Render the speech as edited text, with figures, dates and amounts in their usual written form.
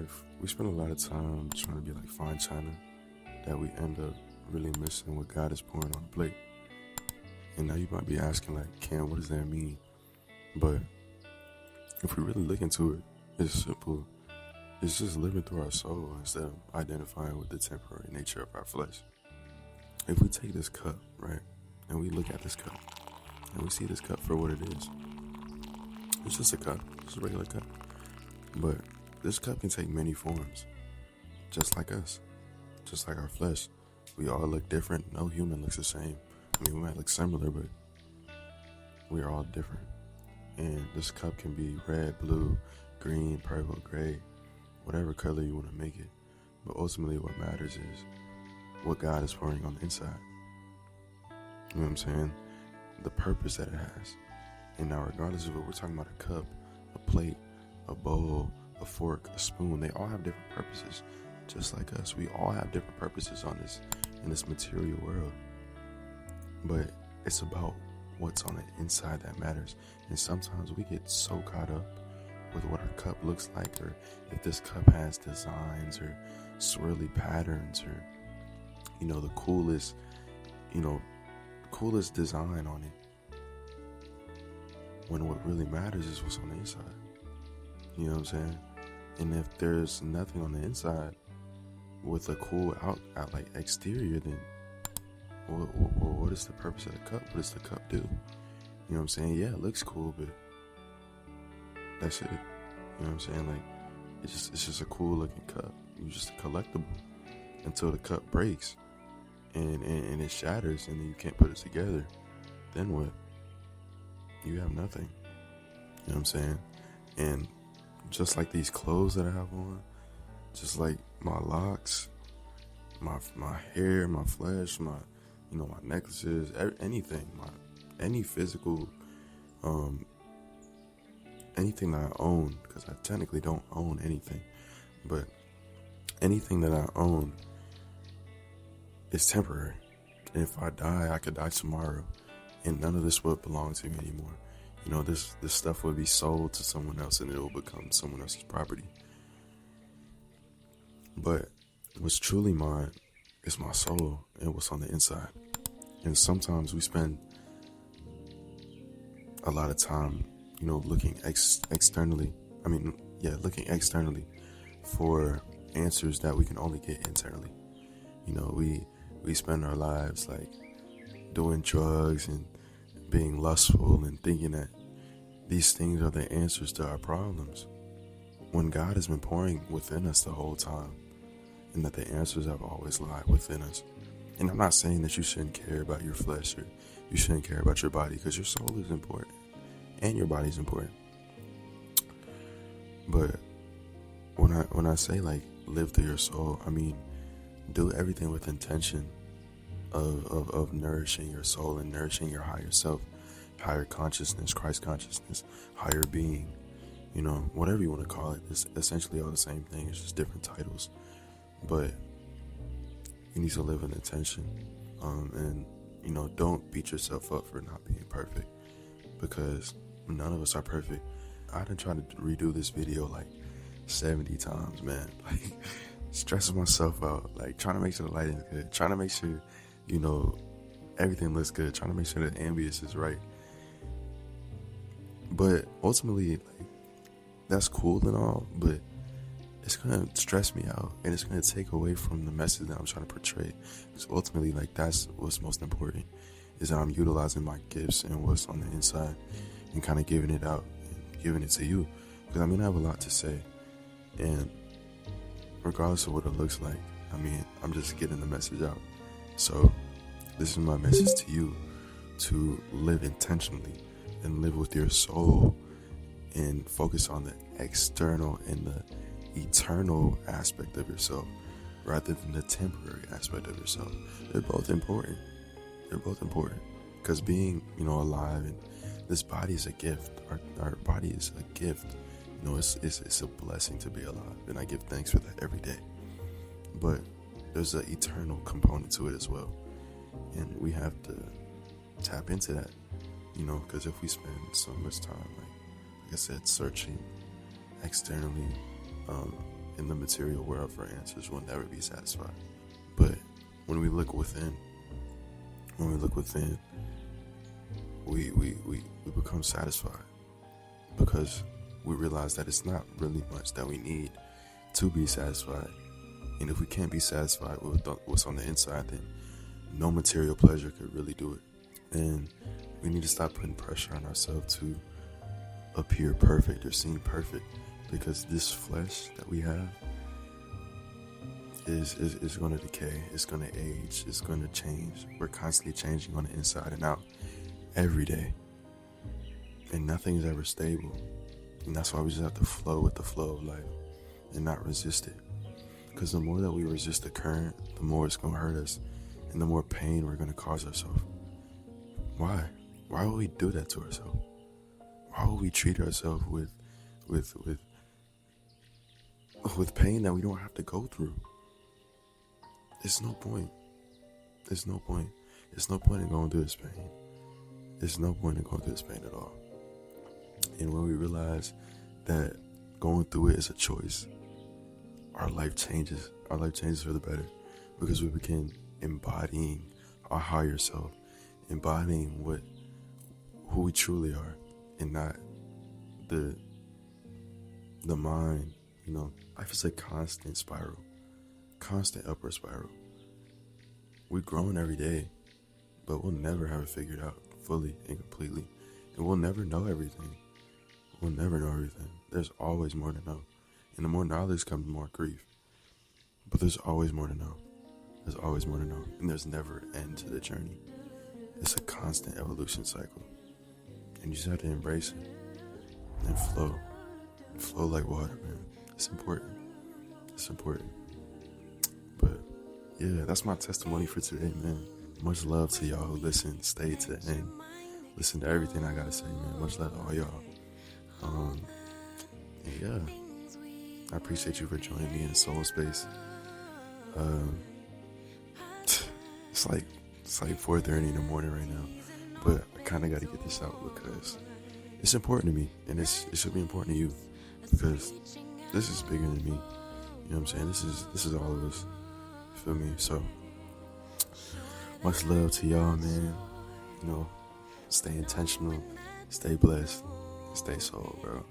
life, we spend a lot of time trying to be like fine china that we end up really missing what God is pouring on the plate. And now you might be asking, like, Cam, what does that mean? But if we really look into it, it's simple. It's just living through our soul instead of identifying with the temporary nature of our flesh. If we take this cup, right, and we look at this cup, and we see this cup for what it is, it's just a cup, just a regular cup. But this cup can take many forms, just like us, just like our flesh. We all look different. No human looks the same. I mean, we might look similar, but we are all different. And this cup can be red, blue, green, purple, gray, whatever color you want to make it. But ultimately what matters is what God is pouring on the inside. You know what I'm saying? The purpose that it has. And now regardless of what we're talking about, a cup, a plate, a bowl, a fork, a spoon, they all have different purposes. Just like us, we all have different purposes in this material world. But it's about what's on the inside that matters. And sometimes we get so caught up with what our cup looks like, or if this cup has designs or swirly patterns, or the coolest design on it, when what really matters is what's on the inside. You know what I'm saying? And if there's nothing on the inside with a cool like exterior, then what is the purpose of the cup? What does the cup do? You know what I'm saying? Yeah, it looks cool, but that's it. You know what I'm saying? Like, it's just a cool looking cup. It's just a collectible until the cup breaks and it shatters, and then you can't put it together. Then what? You have nothing. You know what I'm saying? And just like these clothes that I have on, just like my locks, my hair, my flesh, my necklaces, anything, any physical, anything that I own, because I technically don't own anything, but anything that I own is temporary. And if I die, I could die tomorrow, and none of this would belong to me anymore. This stuff would be sold to someone else, and it will become someone else's property. But what's truly mine is my soul and what's on the inside. And sometimes we spend a lot of time, looking externally. Looking externally for answers that we can only get internally. We spend our lives like doing drugs and being lustful and thinking that these things are the answers to our problems, when God has been pouring within us the whole time, and that the answers have always lied within us. And I'm not saying that you shouldn't care about your flesh, or you shouldn't care about your body, because your soul is important and your body is important. But when I say like live through your soul, I mean do everything with intention of nourishing your soul and nourishing your higher self, higher consciousness, Christ consciousness, higher being, whatever you want to call it. It's essentially all the same thing. It's just different titles. But you need to live with intention, and don't beat yourself up for not being perfect, because none of us are perfect. I done tried to redo this video like 70 times, man. Like, stressing myself out, like trying to make sure the lighting is good, trying to make sure everything looks good, trying to make sure the ambience is right. But ultimately, like, that's cool and all, but it's gonna stress me out, and it's gonna take away from the message that I'm trying to portray. Because ultimately, like, that's what's most important, is that I'm utilizing my gifts and what's on the inside and kind of giving it out and giving it to you. Because I have a lot to say, and regardless of what it looks like, I'm just getting the message out. So this is my message to you, to live intentionally and live with your soul and focus on the external and the eternal aspect of yourself rather than the temporary aspect of yourself. They're both important. Because being, alive, and this body is a gift. Our body is a gift. It's a blessing to be alive, and I give thanks for that every day. But there's an eternal component to it as well, and we have to tap into that, because if we spend so much time, like I said, searching externally, in the material world for answers. We'll never be satisfied. But when we look within, we become satisfied, because we realize that it's not really much that we need to be satisfied. And if we can't be satisfied with what's on the inside, then no material pleasure could really do it. And we need to stop putting pressure on ourselves to appear perfect or seem perfect, because this flesh that we have is going to decay, it's going to age, it's going to change. We're constantly changing on the inside and out every day, and nothing is ever stable. And that's why we just have to flow with the flow of life and not resist it, because the more that we resist the current, the more it's going to hurt us, and the more pain we're going to cause ourselves. Why would we do that to ourselves? Why would we treat ourselves with pain that we don't have to go through? It's no point. There's no point. There's no point in going through this pain. There's no point in going through this pain at all. And when we realize that going through it is a choice, our life changes. Our life changes for the better, because we begin embodying our higher self, embodying who we truly are, and not the mind. Life is a constant spiral, constant upward spiral. We're growing every day, but we'll never have it figured out fully and completely, and we'll never know everything. We'll never know everything. There's always more to know, and the more knowledge comes, more grief. But there's always more to know. There's always more to know, and there's never an end to the journey. It's a constant evolution cycle, and you just have to embrace it and flow like water, man. It's important. But yeah, that's my testimony for today, man. Much love to y'all who listen, stay to the end, listen to everything I gotta say, man. Much love to all y'all. And yeah, I appreciate you for joining me in Soul Space. It's like 4:30 in the morning right now, but I kind of got to get this out because it's important to me, and it should be important to you, because this is bigger than me. You know what I'm saying? This is all of us. You feel me? So much love to y'all, man. Stay intentional, stay blessed, stay soul, bro.